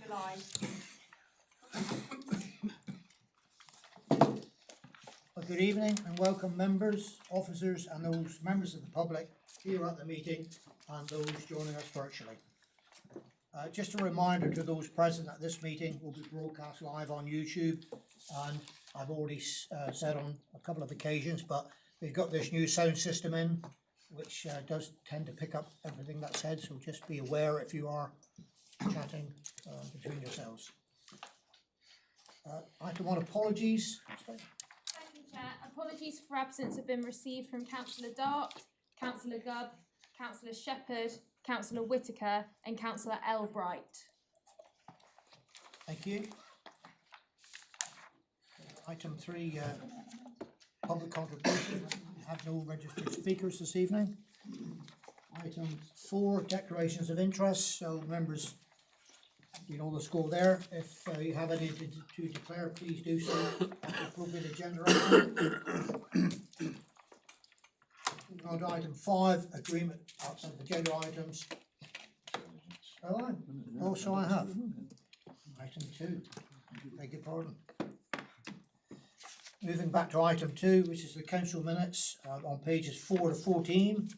July. Well, good evening and welcome members, officers and those members of the public here at the meeting and those joining us virtually. Just a reminder to those present that this meeting will be broadcast live on YouTube, and I've already said on a couple of occasions, but we've got this new sound system in which does tend to pick up everything that's said, so just be aware if you are chatting between yourselves. Item 1, apologies. Thank you, Chair. Apologies for absence have been received from Councillor Dart, Councillor Gubb, Councillor Shepherd, Councillor Whitaker and Councillor Elbright. Thank you. Item 3, public contribution. We have no registered speakers this evening. Item 4, declarations of interest. So members, you know the score there. If you have any to declare, please do so at the appropriate agenda item. On to item 5, agreement outside of agenda items. Oh, so I have. Item 2, beg your pardon. Moving back to item 2, which is the council minutes on pages 4 to 14.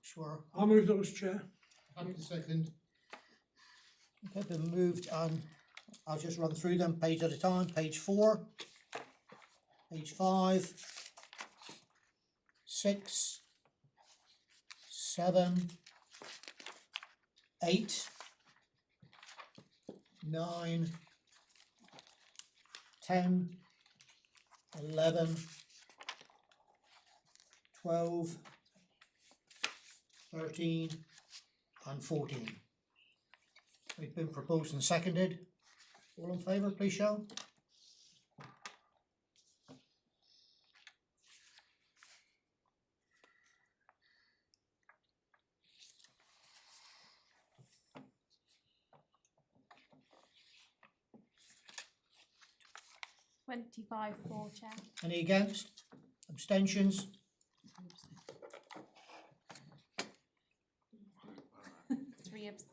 Sure. I'll move those, Chair. Happy to second. Okay, been moved and I'll just run through them page at a time. Page 4, page 5, 6, 7, 8, 9, 10, 11, 12, 13 and 14. We've been proposed and seconded. All in favour, please show. (25) for, Chair. Any against? Abstentions?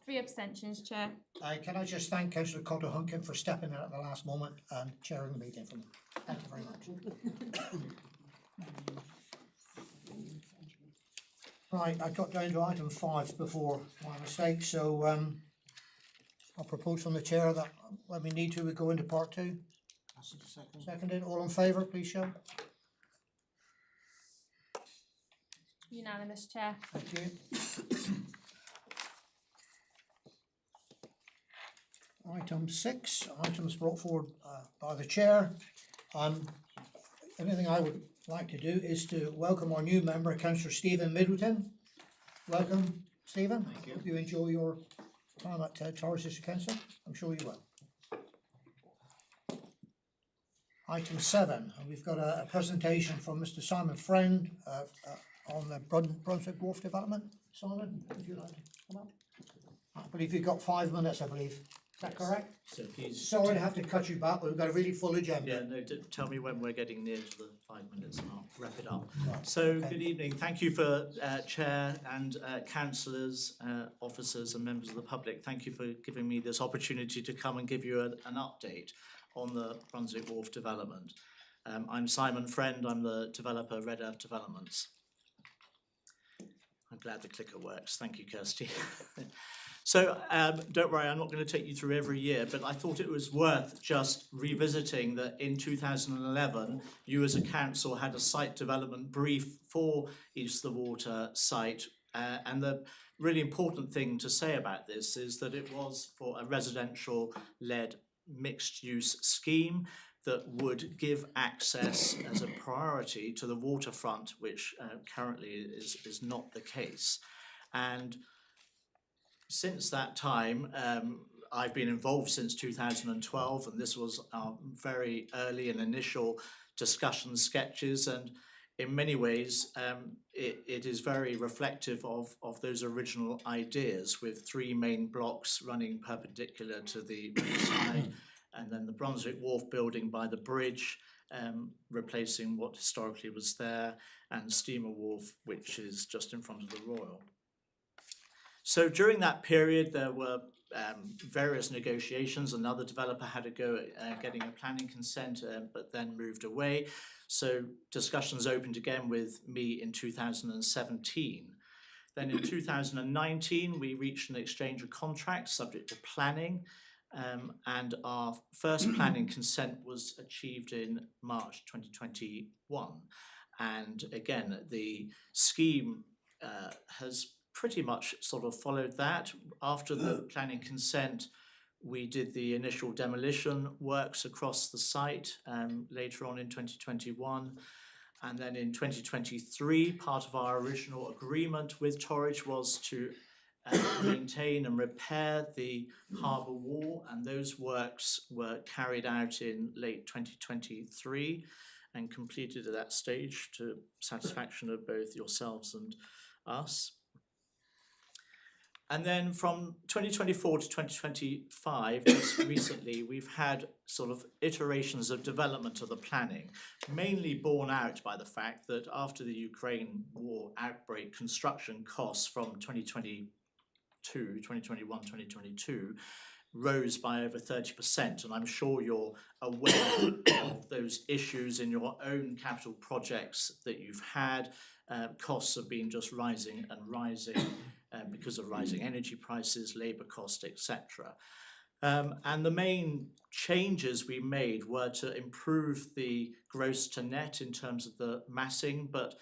Three abstentions, Chair. Can I just thank Councillor Cotter Hunkin for stepping in at the last moment and chairing the meeting for me. Thank you very much. Right, I got down to item 5 before my mistake, so I'll propose from the chair that when we need to, we go into part 2. Seconded. All in favour, please show. Unanimous, Chair. Thank you. Item 6, items brought forward by the chair. Anything I would like to do is to welcome our new member, Councillor Stephen Middleton. Welcome, Stephen. Thank you. Hope you enjoy your time at Tauris District Council. I'm sure you will. Item 7, we've got a presentation from Mr. Simon Friend on the Brunswick Wharf development. Simon, would you like to come up? I believe you've got 5 minutes, I believe. Is that correct? So please. Sorry to have to cut you back, but we've got a really full agenda. Yeah, no, tell me when we're getting near to the 5 minutes and I'll wrap it up. Right, So okay. good evening. Thank you for Chair and councillors, officers and members of the public. Thank you for giving me this opportunity to come and give you an update on the Brunswick Wharf development. I'm Simon Friend. I'm the developer, Red Earth Developments. I'm glad the clicker works. Thank you, Kirsty. So don't worry, I'm not going to take you through every year, but I thought it was worth just revisiting that in 2011, you as a council had a site development brief for East the Water site. And the really important thing to say about this is that it was for a residential-led mixed-use scheme that would give access as a priority to the waterfront, which currently is not the case. And since that time, I've been involved since 2012, and this was our very early and initial discussion sketches, and in many ways it is very reflective of those original ideas, with 3 main blocks running perpendicular to the side, and then the Brunswick Wharf building by the bridge, replacing what historically was there, and Steamer Wharf, which is just in front of the Royal. So during that period, there were various negotiations. Another developer had a go at getting a planning consent, but then moved away. So discussions opened again with me in 2017. Then in 2019, we reached an exchange of contracts subject to planning, and our first planning consent was achieved in March 2021. And again, the scheme has pretty much sort of followed that. After the planning consent, we did the initial demolition works across the site later on in 2021. And then in 2023, part of our original agreement with Torridge was to maintain and repair the harbour wall, and those works were carried out in late 2023 and completed at that stage to satisfaction of both yourselves and us. And then from 2024 to 2025, just recently, we've had sort of iterations of development of the planning, mainly borne out by the fact that after the Ukraine war outbreak, construction costs from 2021, 2022, rose by over 30%. And I'm sure you're aware of those issues in your own capital projects that you've had. Costs have been just rising and rising because of rising energy prices, labour costs, etc. And the main changes we made were to improve the gross to net in terms of the massing, but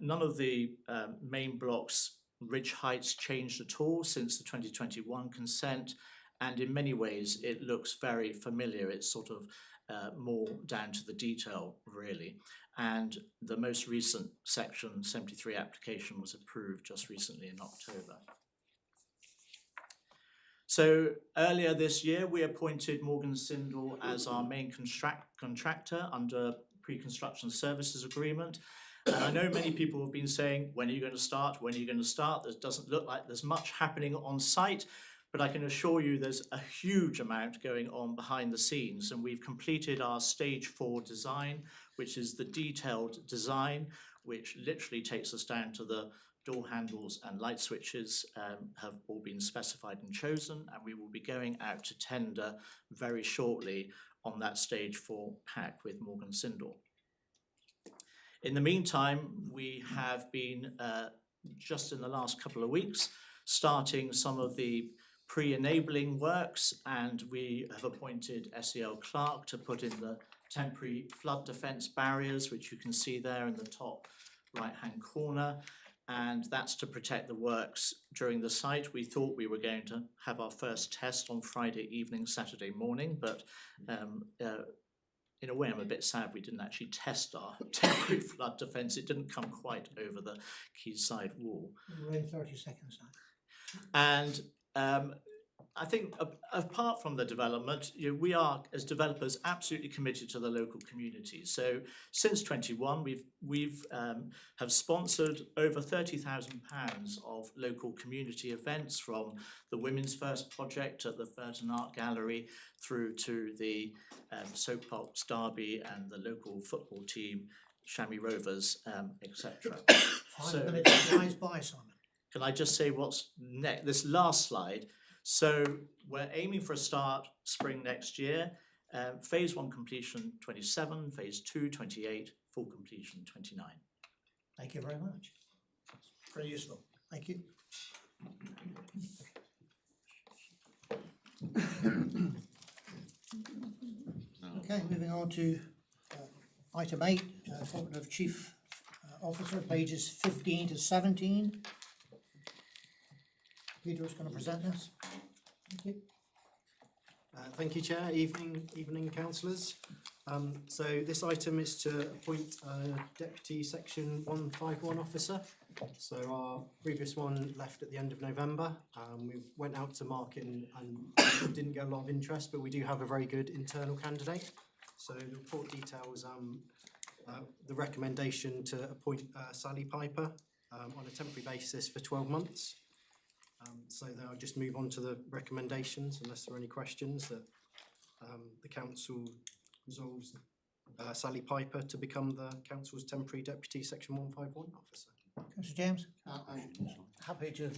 none of the main blocks, ridge heights, changed at all since the 2021 consent. And in many ways, it looks very familiar. It's sort of more down to the detail, really. And the most recent Section 73 application was approved just recently in October. So earlier this year, we appointed Morgan Sindall as our main contractor under pre-construction services agreement. And I know many people have been saying, when are you going to start? When are you going to start? There doesn't look like there's much happening on site, but I can assure you there's a huge amount going on behind the scenes. And we've completed our stage 4 design, which is the detailed design, which literally takes us down to the door handles and light switches have all been specified and chosen, and we will be going out to tender very shortly on that stage 4 pack with Morgan Sindall. In the meantime, we have been, just in the last couple of weeks, starting some of the pre-enabling works, and we have appointed SEL Clark to put in the temporary flood defence barriers, which you can see there in the top right-hand corner, and that's to protect the works during the site. We thought we were going to have our first test on Friday evening, Saturday morning, but in a way I'm a bit sad we didn't actually test our temporary flood defence. It didn't come quite over the quayside wall. We're in 30 seconds now. And I think apart from the development, we are, as developers, absolutely committed to the local community. So since 21, we've have sponsored over £30,000 of local community events, from the Women's First project at the Burton Art Gallery through to the Soapbox Derby and the local football team, Chamois Rovers, etc. 5 minutes flies by, Simon. Can I just say what's next? This last slide. So we're aiming for a start spring next year. Phase 1 completion 27, phase 2 28, full completion 29. Thank you very much. Very useful. Thank you. Okay, moving on to item 8, appointment of Chief Officer, pages 15 to 17. Peter is going to present this. Thank you. Thank you, Chair. Evening, councillors. So this item is to appoint a Deputy Section 151 officer. So our previous one left at the end of November. We went out to market and didn't get a lot of interest, but we do have a very good internal candidate. So the report details the recommendation to appoint Sally Piper on a temporary basis for 12 months. So then I'll just move on to the recommendations, unless there are any questions, that the council resolves Sally Piper to become the council's temporary Deputy Section 151 officer. Councillor James? I'm happy to,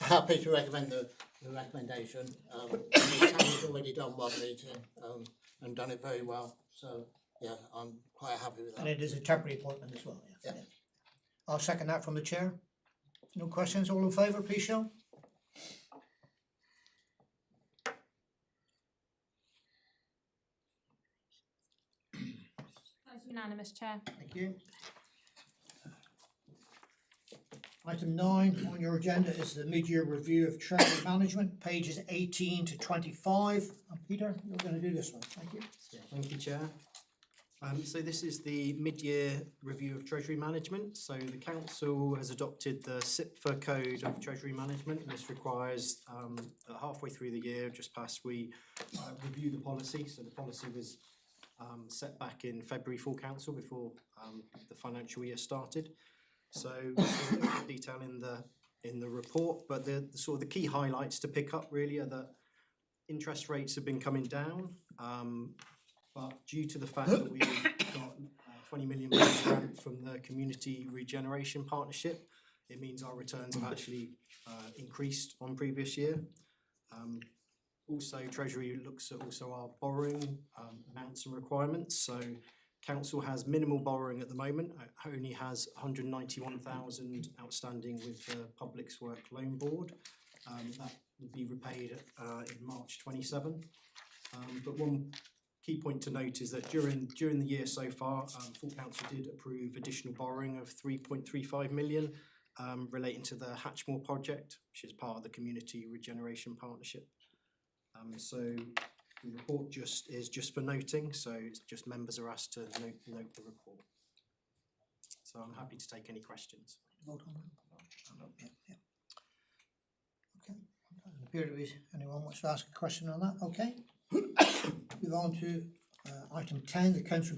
happy to recommend the recommendation. Tammy's already done one meeting, and done it very well, so, yeah, I'm quite happy with And that. it is a temporary appointment as well, yeah. Yeah. I'll second that from the chair. No questions, all in favour, please show. That's unanimous, Chair. Thank you. Item 9 on your agenda is the mid-year review of treasury management, pages 18 to 25. And Peter, you're going to do this one, thank you. Thank you, Chair. So this is the mid-year review of Treasury Management. So the council has adopted the SIPFA Code of Treasury Management, and this requires that halfway through the year, just past, we review the policy. So the policy was set back in February full council before the financial year started. So there's a little bit of detail in the report, but the sort of the key highlights to pick up really are that interest rates have been coming down. But due to the fact that we've got £20 million grant from the Community Regeneration Partnership, it means our returns have actually increased on previous year. Also, Treasury looks at also our borrowing amounts and requirements. So council has minimal borrowing at the moment. It only has 191,000 outstanding with the Public Works Loan Board. That will be repaid in March 27. But one key point to note is that during the year so far, full council did approve additional borrowing of 3.35 million relating to the Hatchmore project, which is part of the Community Regeneration Partnership. So the report is just for noting, so it's just members are asked to note the report. So I'm happy to take any questions. Vote on that. Yeah, yeah. Okay, doesn't appear to be anyone wants to ask a question on that, okay. Move on to item 10, the council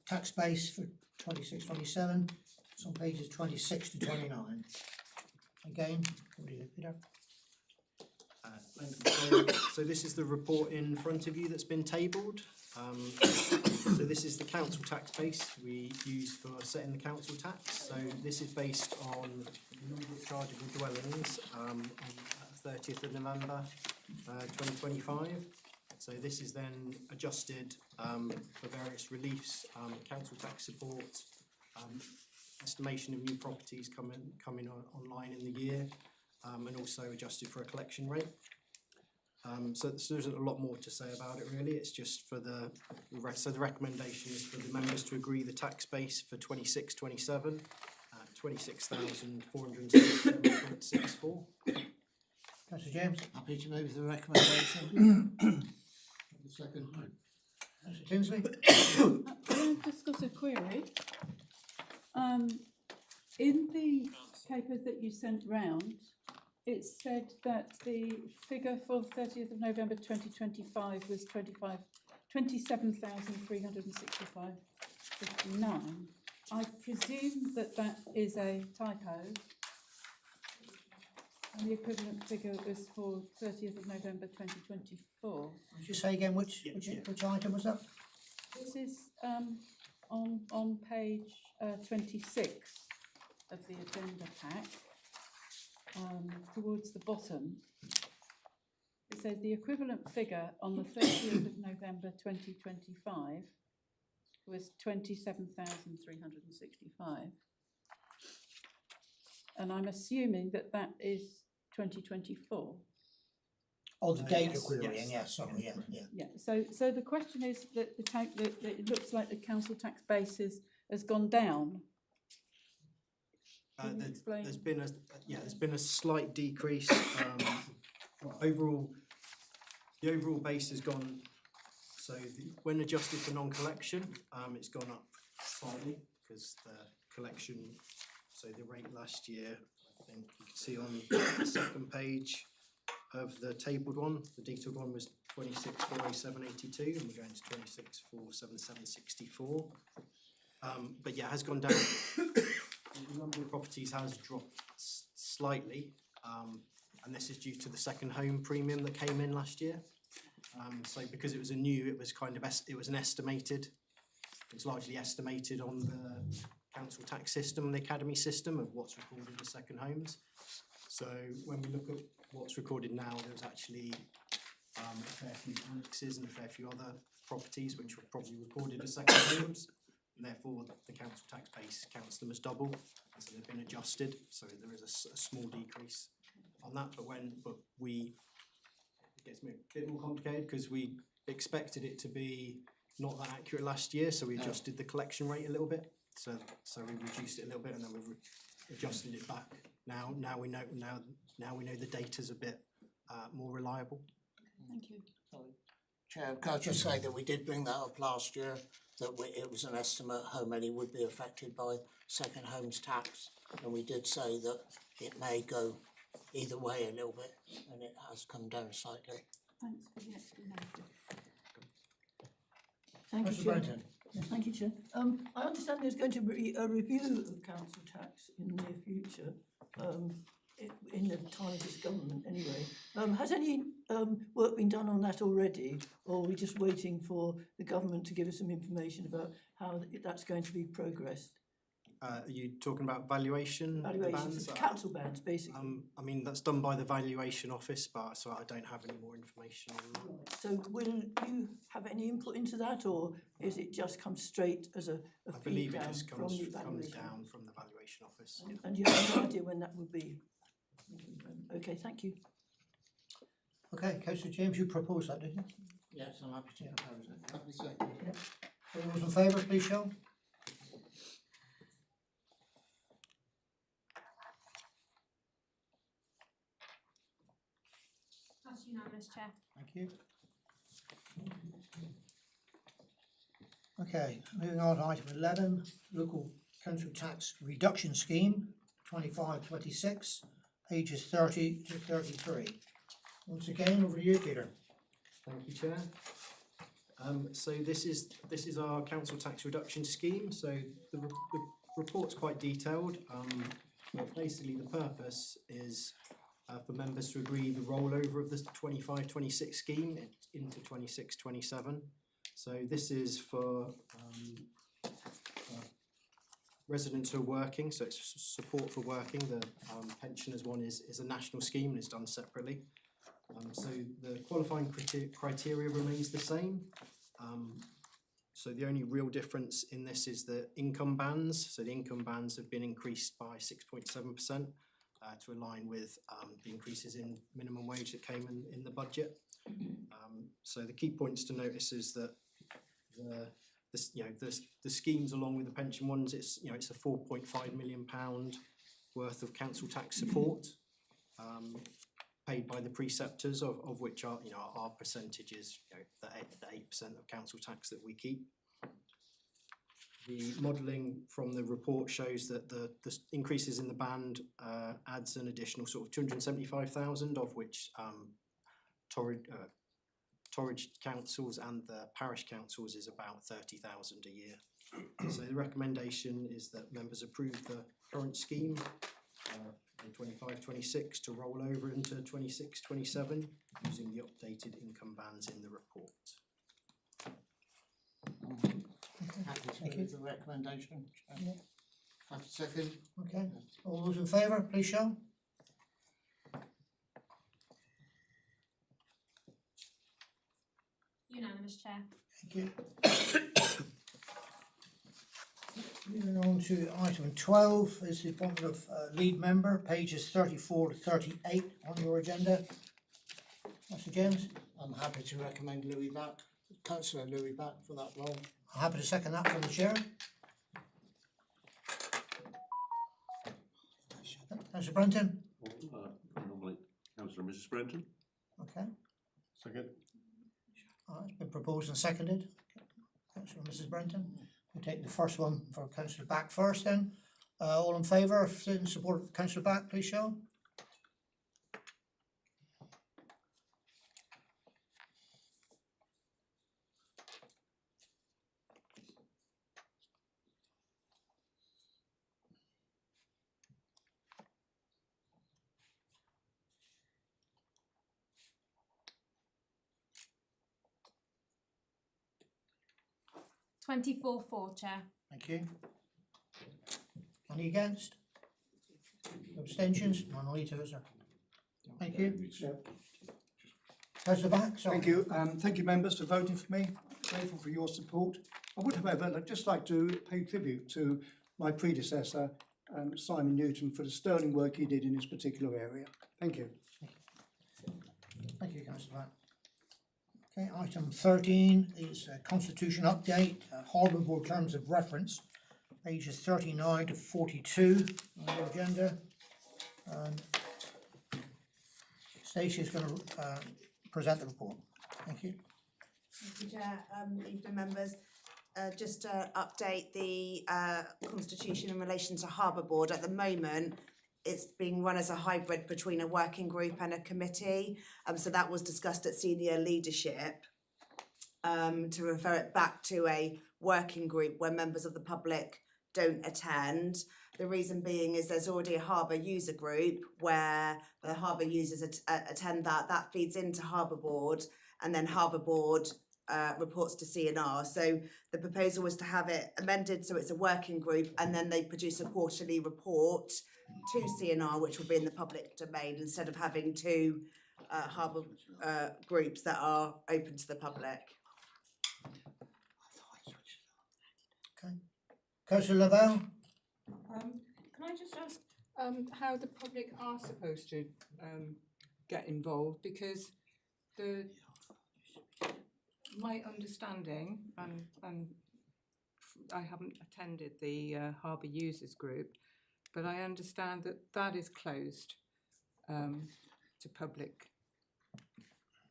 tax base for 26-27. It's on pages 26 to 29. Again, what do you do, Peter? So this is the report in front of you that's been tabled. So this is the council tax base we use for setting the council tax. So this is based on the number of chargeable dwellings on 30th of November 2025. So this is then adjusted for various reliefs, council tax support, estimation of new properties coming online in the year, and also adjusted for a collection rate. So there isn't a lot more to say about it really. It's just for the recommendation is for the members to agree the tax base for 26-27 at 26,467.64. Councillor James? Happy to move the recommendation. Second. Councillor Tinsley? I've just got a query. In the papers that you sent round, it said that the figure for 30th of November 2025 was 27,365.59. I presume that is a typo, and the equivalent figure was for 30th of November 2024. Would you say again which item was that? This is on page 26 of the agenda pack, towards the bottom. It says the equivalent figure on the 30th of November 2025 was 27,365. And I'm assuming that is 2024. Oh, the date Yes, you're querying, yes. yes, sorry, yeah, yeah. Yeah, so the question is that that it looks like the council tax base has gone down. Can you explain? There's been a slight decrease. Overall, the overall base has gone. So when adjusted for non-collection, it's gone up slightly because the collection. So the rate last year, I think you can see on the second page of the tabled one, the detailed one was 26,407.82, and we're going to 26,477.64. But yeah, it has gone down. The number of properties has dropped slightly, and this is due to the second home premium that came in last year. So because it was it was kind of it was an estimated. It was largely estimated on the council tax system and the academy system of what's recorded as second homes. So when we look at what's recorded now, there's actually a fair few annexes and a fair few other properties which were probably recorded as second homes. And therefore, the council tax base counts them as double, so they've been adjusted. So there is a small decrease on that. But it gets a bit more complicated because we expected it to be not that accurate last year, so we adjusted the collection rate a little bit. So we reduced it a little bit, and then we've adjusted it back. Now we know the data's a bit more reliable. Thank you. Chair, can I just say that we did bring that up last year, that it was an estimate how many would be affected by second homes tax, and we did say that it may go either way a little bit, and it has come down slightly. Thanks for the explanation. Thank you, Councillor Chair. Brenton. Thank you, Chair. I understand there's going to be a review of council tax in the near future, in the time of this government anyway. Has any work been done on that already, or are we just waiting for the government to give us some information about how that's going to be progressed? Are you talking about valuation? Valuations, bands? council bands, basically. I mean, that's done by the valuation office, but so I don't have any more information on that. So will you have any input into that, or is it just come straight as a I feed believe it down just from comes the valuation? down from the valuation office. And you have no idea when that will be? Okay, thank you. Okay, Councillor James, you proposed that, didn't you? Yes, I'm happy to propose it. Happy to second. All those in favour, please show. That's unanimous, Chair. Thank you. Okay, moving on to item 11, local council tax reduction scheme, 25-26, ages 30 to 33. Once again, over to you, Peter. Thank you, Chair. So this is our council tax reduction scheme. So the report's quite detailed. But basically the purpose is for members to agree the rollover of the 25-26 scheme into 26-27. So this is for residents who are working, so it's support for working. The pensioners one is a national scheme and it's done separately. So the qualifying criteria remains the same. So the only real difference in this is the income bands. So the income bands have been increased by 6.7% to align with the increases in minimum wage that came in the budget. So the key points to notice is that the schemes along with the pension ones, it's a £4.5 million worth of council tax support paid by the preceptors, of which our percentage is the 8% of council tax that we keep. The modelling from the report shows that the increases in the band adds an additional sort of 275,000, of which Torridge councils and the parish councils is about 30,000 a year. So the recommendation is that members approve the current scheme in 25-26 to roll over into 26-27 using the updated income bands in the report. Happy to Thank move the recommendation. Chair. Happy to second. Okay, all those in favour, please show. Unanimous, Chair. Thank you. Moving on to item 12 is the appointment of lead member, pages 34 to 38 on your agenda. Mr James, I'm happy to recommend Louis Back, Councillor Louis Back for that role. I'm happy to second that from the chair. Councillor Brenton, Nominate Councillor Mrs Brenton. okay. Second. It's been proposed and seconded. Councillor Mrs Brenton. We'll take the first one for Councillor Back first then. All in favour, in support of Councillor Back, please show. Twenty-four, Chair. Thank you. Any against? Abstentions? None, Alito, is there? Thank you. Councillor Back, sorry. Thank you. Thank you, members, for voting for me. Grateful for your support. I would, however, just like to pay tribute to my predecessor, Simon Newton, for the sterling work he did in this particular area. Thank you. Thank you, Councillor Back. Okay, item 13 is a constitution update, Harbour Board terms of reference, pages 39 to 42 on the agenda. Stacey is going to present the report. Thank you. Thank you, Chair. Evening members. Just to update the constitution in relation to Harbour Board. At the moment, it's being run as a hybrid between a working group and a committee. So that was discussed at senior leadership to refer it back to a working group where members of the public don't attend. The reason being is there's already a harbour user group where the harbour users attend that feeds into Harbour Board, and then Harbour Board reports to CNR. So the proposal was to have it amended so it's a working group, and then they produce a quarterly report to CNR, which will be in the public domain, instead of having two harbour groups that are open to the public. Okay. Councillor Lavelle? Can I just ask how the public are supposed to get involved? Because my understanding, and I haven't attended the Harbour Users Group, but I understand that is closed to public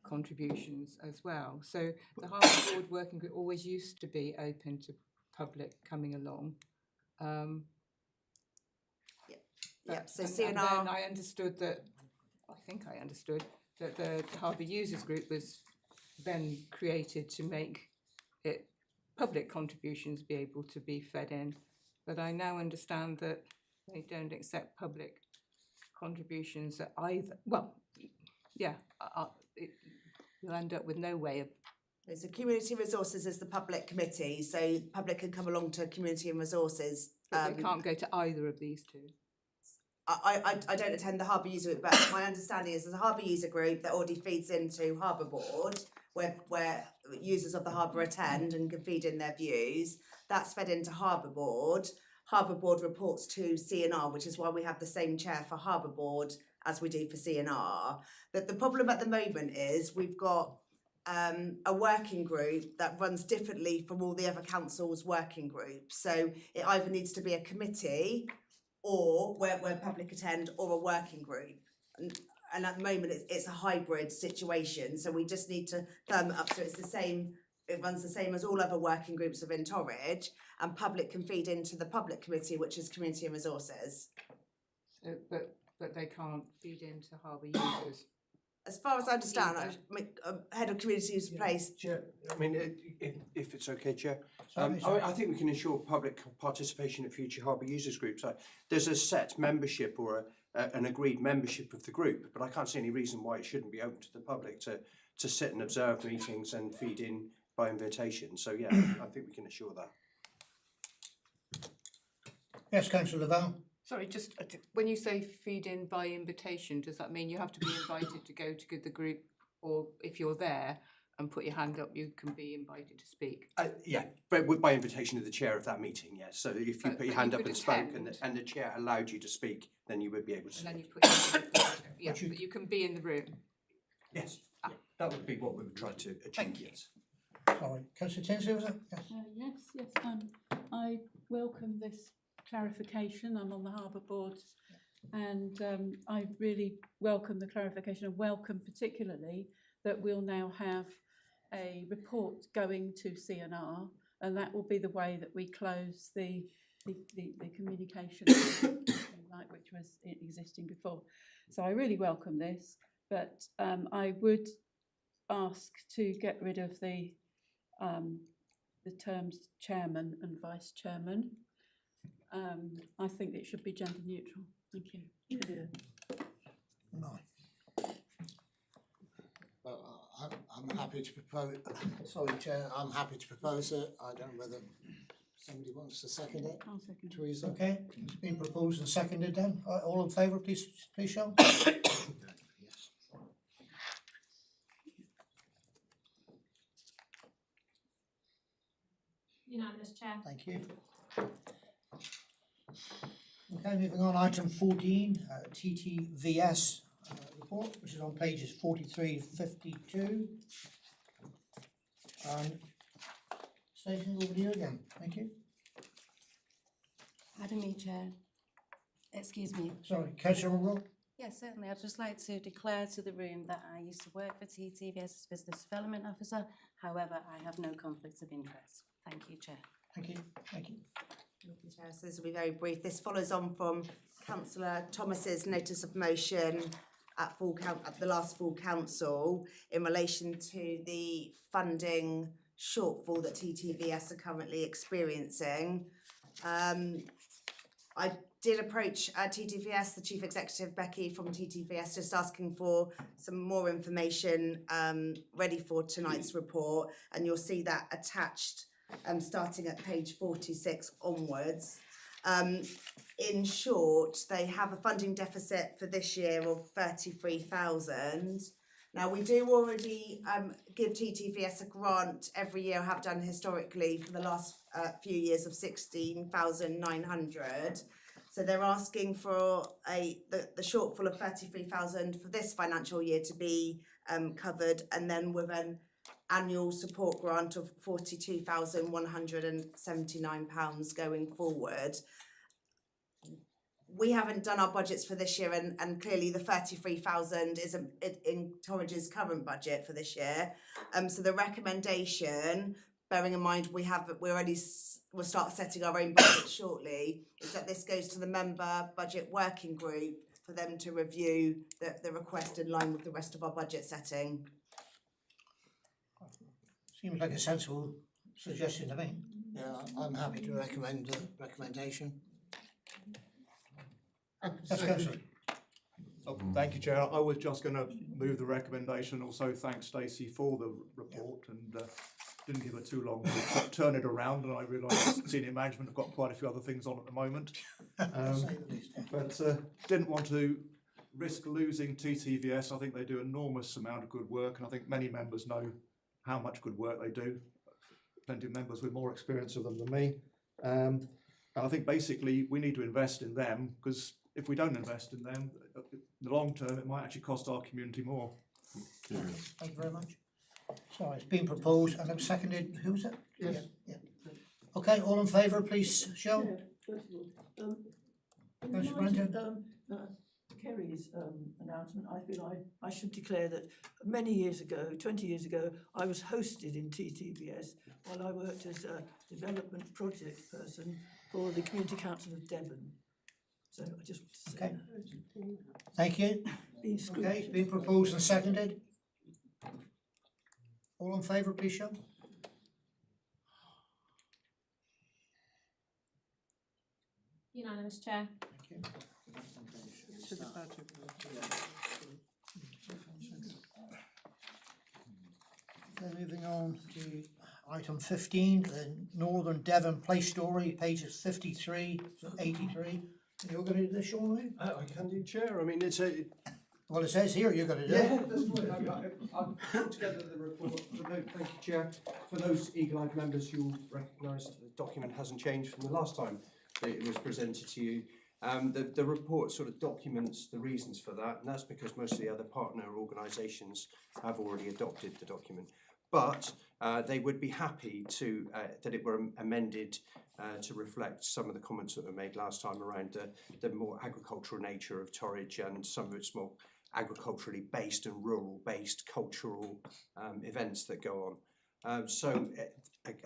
contributions as well. So the Harbour Board Working Group always used to be open to public coming along. So and CNR. then I understood that, I think I understood that the Harbour Users Group was then created to make it public contributions be able to be fed in. But I now understand that they don't accept public contributions at either. Well, yeah, you'll end up with no way of. So Community Resources is the public committee, so the public can come along to Community and Resources. But they can't go to either of these two. I don't attend the Harbour User Group, but my understanding is there's a Harbour User Group that already feeds into Harbour Board, where users of the harbour attend and can feed in their views. That's fed into Harbour Board. Harbour Board reports to CNR, which is why we have the same chair for Harbour Board as we do for CNR. But the problem at the moment is we've got a working group that runs differently from all the other councils' working groups. So it either needs to be a committee or where public attend, or a working group. And at the moment it's a hybrid situation, so we just need to firm it up so it's the same, it runs the same as all other working groups within Torridge, and public can feed into the public committee, which is Community and Resources. So, but they can't feed into Harbour Users. As far as I understand, Head of Communities Place. Chair, I mean, if it's okay, Chair, Sorry, I think we can ensure public participation at future harbour users groups. There's a set membership or an agreed membership of the group, but I can't see any reason why it shouldn't be open to the public to sit and observe meetings and feed in by invitation. So yeah, I think we can assure that. Yes, Councillor Lavelle? Sorry, just when you say feed in by invitation, does that mean you have to be invited to go to the group, or if you're there and put your hand up, you can be invited to speak? Yeah, but by invitation of the chair of that meeting, yes. So if you put your hand up and spoke and the chair allowed you to speak, then you would be able to speak. And then you put your hand up, yeah, but you can be in the room. Yes, yeah, that would be what we would try to achieve. Thank you. Yes. Sorry, Councillor Tinsley, was it? Yes. Yes. I welcome this clarification. I'm on the Harbour Board, and I really welcome the clarification, and welcome particularly that we'll now have a report going to CNR, and that will be the way that we close the communication like which was existing before. So I really welcome this, but I would ask to get rid of the terms chairman and vice chairman. I think it should be gender neutral. Thank you. No. I'm happy to propose, sorry Chair, I'm happy to propose it. I don't know whether Somebody wants to second it? I'll second it. Teresa? Okay, it's been proposed and seconded then. All in favour, please show. Yes. Unanimous, Chair. Thank you. Okay, moving on, item 14, TTVS report, which is on pages 43 to 52. And Stacey, over to you again. Thank you. Pardon me, Chair. Excuse me. Sorry, Councillor O'Rourke? Yes, certainly. I'd just like to declare to the room that I used to work for TTVS as Business Development Officer. However, I have no conflicts of interest. Thank you, Chair. Thank you. Thank you. Thank you, Chair. So this will be very brief. This follows on from Councillor Thomas's notice of motion at the last full council in relation to the funding shortfall that TTVS are currently experiencing. I did approach TTVS, the Chief Executive Becky from TTVS, just asking for some more information ready for tonight's report, and you'll see that attached starting at page 46 onwards. In short, they have a funding deficit for this year of 33,000. Now, we do already give TTVS a grant every year, have done historically for the last few years of 16,900. So they're asking for the shortfall of 33,000 for this financial year to be covered, and then with an annual support grant of £42,179 going forward. We haven't done our budgets for this year, and clearly the 33,000 is in Torridge's current budget for this year. So the recommendation, bearing in mind we'll start setting our own budget shortly, is that this goes to the member budget working group for them to review the request in line with the rest of our budget setting. Seems like a sensible suggestion to me. Yeah, I'm happy to recommend the recommendation. That's Councillor. Oh, thank you, Chair. I was just going to move the recommendation. Also, thank Stacey for the report, and didn't give her too long to turn it around. And I realise senior management have got quite a few other things on at the moment, but didn't want to risk losing TTVS. I think they do an enormous amount of good work, and I think many members know how much good work they do. Plenty of members with more experience of them than me, and I think basically we need to invest in them, because if we don't invest in them, in the long term, it might actually cost our community more. Thank you very much. So it's been proposed and seconded. Who's it? Yes. Yeah. Okay, all in favour, please show. Chair, first of all, in Councillor light Brenton. of Kerry's announcement, I feel I should declare that many years ago, 20 years ago, I was hosted in TTVS while I worked as a development project person for the Community Council of Devon. So I just want to say Okay. Thank you. being Okay, it's been proposed and seconded. All in favour, please show. Unanimous, Chair. Thank you. To the budget. Okay, moving on to item 15, the Northern Devon Place Story, pages 53 to 83. You're going to do this, Sean? I can do, Chair. I mean, it's a, Well, it says here you're going to do yeah, it. that's right. I've put together the report. Thank you, Chair. For those eagle-eyed members, you'll recognise that the document hasn't changed from the last time that it was presented to you. The report sort of documents the reasons for that, and that's because most of the other partner organisations have already adopted the document. But they would be happy to that it were amended to reflect some of the comments that were made last time around the more agricultural nature of Torridge and some of its more agriculturally based and rural based cultural events that go on. So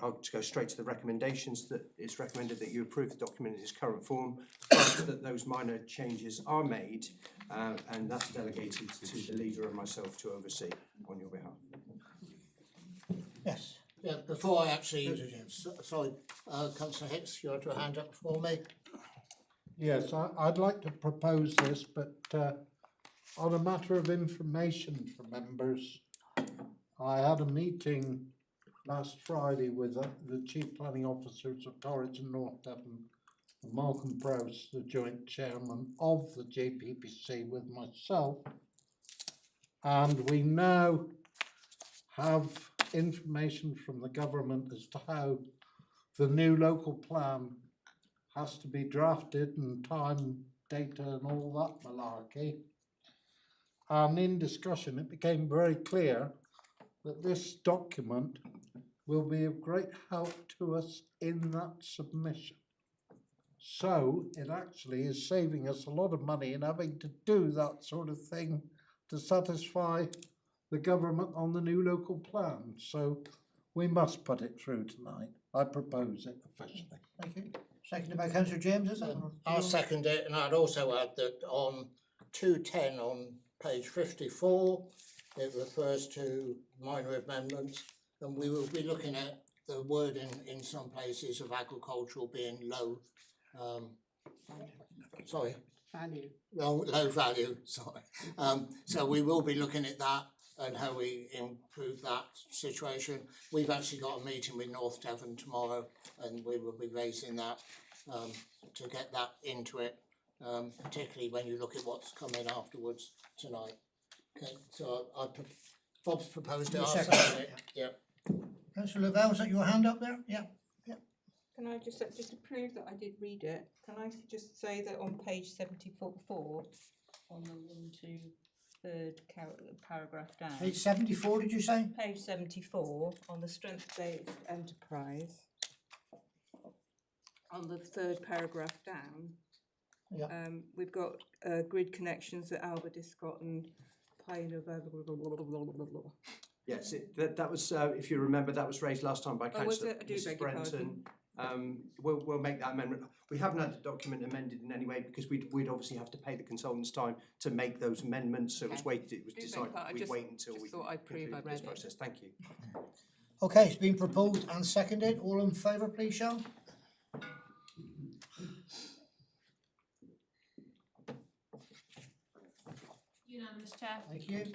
I'll go straight to the recommendations. That it's recommended that you approve the document in its current form, but that those minor changes are made, and that's delegated to the leader and myself to oversee on your behalf. Yes. Yeah, before I actually, sorry, Councillor Hicks, you had your hand up before me. Yes, I'd like to propose this, but on a matter of information for members, I had a meeting last Friday with the Chief Planning Officers of Torridge and North Devon, and Malcolm Prowse, the Joint Chairman of the JPPC, with myself. And we now have information from the government as to how the new local plan has to be drafted and time, data and all that malarkey. And in discussion, it became very clear that this document will be of great help to us in that submission. So it actually is saving us a lot of money in having to do that sort of thing to satisfy the government on the new local plan. So we must put it through tonight. I propose it officially. Thank you. Seconded by councillor James, is it? I'll second it, and I'd also add that on 210 on page 54, it refers to minor amendments, and we will be looking at the wording in some places of agricultural being low, low value, sorry. So we will be looking at that and how we improve that situation. We've actually got a meeting with North Devon tomorrow, and we will be raising that to get that into it, particularly when you look at what's coming afterwards tonight. Okay, so Bob's proposed it, I'll second it, yeah. Councillor Lavelle, is that your hand up there? Yeah. Can I just to prove that I did read it, can I just say that on page 74, on the 1 to 3rd paragraph down. Page 74, did you say? Page 74 on the strength-based enterprise. On the 3rd paragraph down, Yeah. we've got grid connections at Alberdiscott and Pioneer. Yes, that was, if you remember, that was raised last time by Oh, was councillor it? I do Mrs beg your Brenton. We'll make that amendment. We haven't had the document amended in any way because we'd obviously have to pay the consultants time to make those amendments. So it was decided we'd wait until we concluded this process. Thank you. Okay, it's been proposed and seconded. All in favour, please show. Unanimous, Chair. Thank you.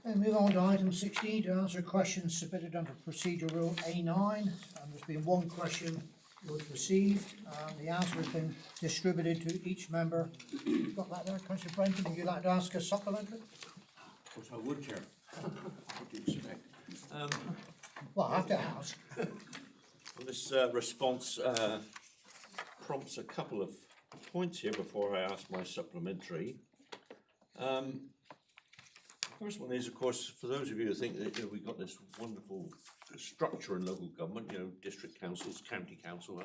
And move on to item 16 to answer questions submitted under procedure rule A9. And there's been one question was received, and the answer has been distributed to each member. You've got that there, Councillor Brenton. Would you like to ask a supplementary? Of course I would, Chair. What do you expect? Well, I have to ask. Well, this response prompts a couple of points here before I ask my supplementary. First one is, of course, for those of you who think that we've got this wonderful structure in local government, district councils, county council,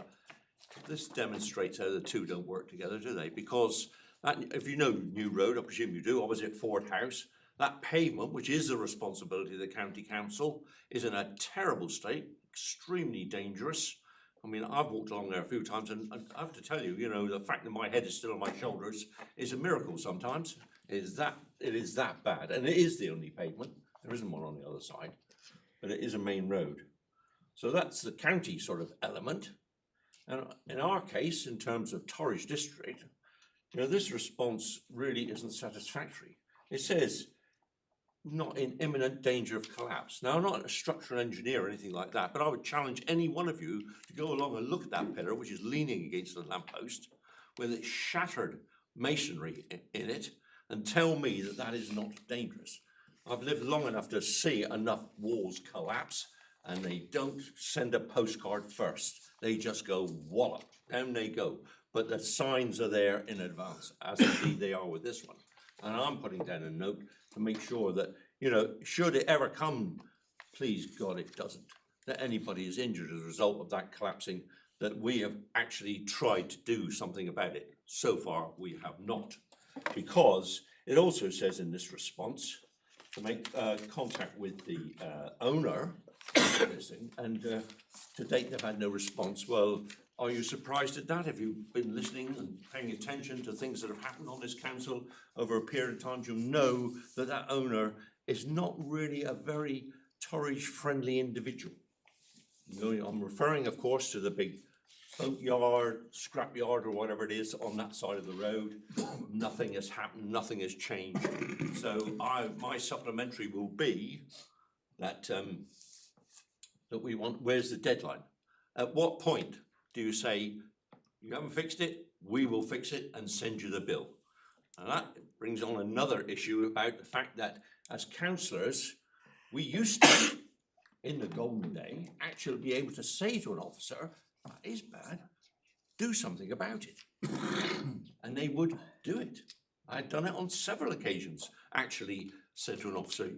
this demonstrates how the two don't work together, do they? Because if you know New Road, I presume you do, opposite Ford House, that pavement, which is the responsibility of the county council, is in a terrible state, extremely dangerous. I mean, I've walked along there a few times, and I have to tell you, the fact that my head is still on my shoulders is a miracle sometimes. It is that bad, and it is the only pavement. There isn't one on the other side, but it is a main road. So that's the county sort of element. And in our case, in terms of Torridge District, this response really isn't satisfactory. It says not in imminent danger of collapse. Now, I'm not a structural engineer or anything like that, but I would challenge any one of you to go along and look at that pillar, which is leaning against the lamppost, with its shattered masonry in it, and tell me that that is not dangerous. I've lived long enough to see enough walls collapse, and they don't send a postcard first. They just go wallop, down they go. But the signs are there in advance, as indeed they are with this one. And I'm putting down a note to make sure that, should it ever come, please God it doesn't, that anybody is injured as a result of that collapsing, that we have actually tried to do something about it. So far, we have not. Because it also says in this response to make contact with the owner of this thing, and to date they've had no response. Well, are you surprised at that? If you've been listening and paying attention to things that have happened on this council over a period of time, you'll know that that owner is not really a very Torridge-friendly individual. I'm referring, of course, to the big boatyard, scrapyard or whatever it is on that side of the road. Nothing has happened, nothing has changed. So my supplementary will be that, that we want, where's the deadline? At what point do you say, you haven't fixed it, we will fix it and send you the bill? And that brings on another issue about the fact that as councillors, we used to, in the golden day, actually be able to say to an officer, that is bad, do something about it. And they would do it. I've done it on several occasions, actually said to an officer,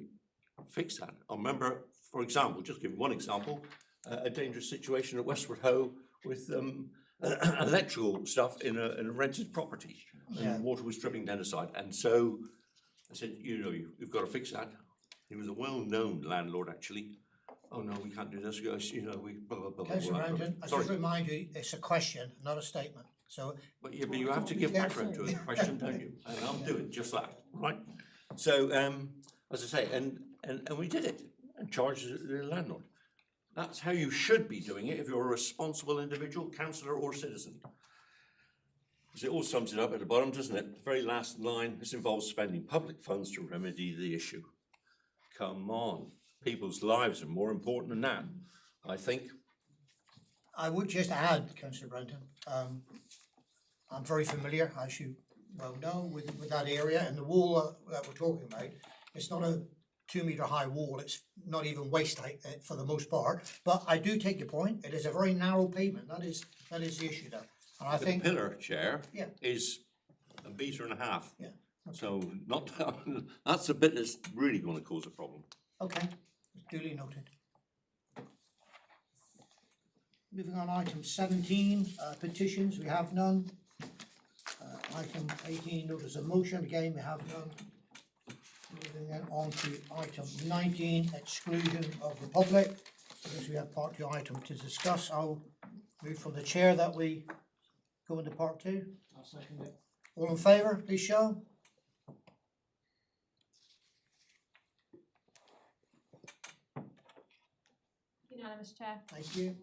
fix that. I remember, for example, just give you one example, a dangerous situation at Westward Ho with electrical stuff in a rented property. And water was dripping down the side. And so I said, you know, you've got to fix that. He was a well-known landlord, actually. Oh, no, we can't do this, guys, you know, we blah, blah, blah, blah, Councillor blah, blah. Brandon, I Sorry. just remind you, it's a question, not a statement, so. But yeah, but you have to give background to a question, don't you? And I'm doing just that, right? So, as I say, and we did it, and charged the landlord. That's how you should be doing it if you're a responsible individual, councillor or citizen. Because it all sums it up at the bottom, doesn't it? The very last line, this involves spending public funds to remedy the issue. Come on, people's lives are more important than that, I think. I would just add, Councillor Brandon, I'm very familiar, as you well know, with that area, and the wall that we're talking about, it's not a 2 metre high wall, it's not even waist height for the most part, but I do take your point, it is a very narrow pavement, that is the issue there. And I The think, pillar, Chair, Yeah. is a metre and a half. Yeah. So not, that's the bit that's really gonna cause a problem. okay, duly noted. Moving on, item 17, petitions, we have none. Item 18, notice of motion, again, we have none. Moving then on to item 19, exclusion of the public. Because we have part 2 item to discuss, I'll move from the chair that we go into part 2. I'll second it. All in favour, please show. Unanimous, Chair. Thank you.